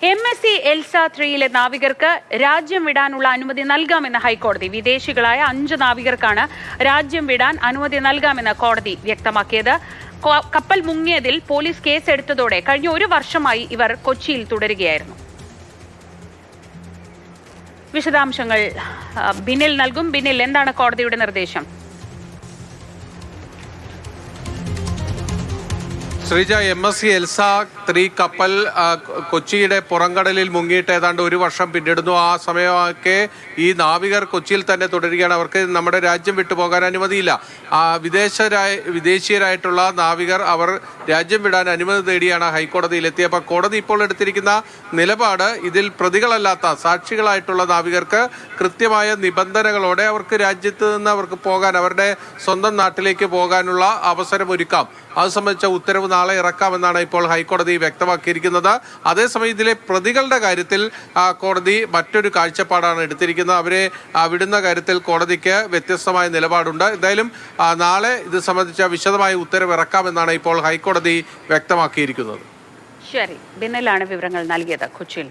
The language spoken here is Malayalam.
MSC എൽസ 3 നാവികർക്ക് രാജ്യം വിടാനുള്ള അനുമതി നൽകാമെന്ന് ഹൈക്കോടതി. വിദേശികളായ 5 നാവികർക്കാണ് രാജ്യം വിടാൻ അനുമതി നൽകാമെന്ന് കോടതി വ്യക്തമാക്കിയത്. കപ്പൽ മുങ്ങിയതിൽ പോലീസ് കേസെടുത്തതോടെ കഴിഞ്ഞ 1 വർഷമായി ഇവർ കൊച്ചിയിൽ തുടരുകയായിരുന്നു. വിശദാംശങ്ങൾ ബിനിൽ നൽകും. ബിനിൽ, എന്താണ് കോടതിയുടെ നിർദ്ദേശം? ശ്രീജ, MSC എൽസ 3 കപ്പൽ കൊച്ചിയുടെ പുറംകടലിൽ മുങ്ങിയിട്ട് ഏതാണ്ട് 1 വർഷം പിന്നിടുന്നു. ആ സമയമൊക്കെ ഈ നാവികർ കൊച്ചിയിൽ തന്നെ തുടരുകയാണ്. അവർക്ക് നമ്മുടെ രാജ്യം വിട്ടുപോകാൻ അനുമതിയില്ല. വിദേശീയരായിട്ടുള്ള നാവികർ അവർ രാജ്യം വിടാൻ അനുമതി തേടിയാണ് ഹൈക്കോടതിയിലെത്തിയത്. അപ്പോൾ കോടതി ഇപ്പോൾ എടുത്തിരിക്കുന്ന നിലപാട്, ഇതിൽ പ്രതികളല്ലാത്ത സാക്ഷികളായിട്ടുള്ള നാവികർക്ക് കൃത്യമായ നിബന്ധനകളോടെ അവർക്ക് രാജ്യത്ത് നിന്ന് അവർക്ക് പോകാൻ, അവരുടെ സ്വന്തം നാട്ടിലേക്ക് പോകാനുള്ള അവസരമൊരുക്കാം. അത് സംബന്ധിച്ച ഉത്തരവ് നാളെ ഇറക്കാമെന്നാണ് ഇപ്പോൾ ഹൈക്കോടതി വ്യക്തമാക്കിയിരിക്കുന്നത്. അതേസമയം ഇതിലെ പ്രതികളുടെ കാര്യത്തിൽ കോടതി മറ്റൊരു കാഴ്ചപ്പാടാണ് എടുത്തിരിക്കുന്നത്. അവരെ വിടുന്ന കാര്യത്തിൽ കോടതിക്ക് വ്യത്യസ്തമായ നിലപാടുണ്ട്. എന്തായാലും നാളെ ഇത് സംബന്ധിച്ച വിശദമായ ഉത്തരവ് ഇറക്കാമെന്നാണ് ഇപ്പോൾ ഹൈക്കോടതി വ്യക്തമാക്കിയിരിക്കുന്നത്. ശരി, ബിന്നലാണ് വിവരങ്ങൾ നൽകിയത് കൊച്ചിയിൽ.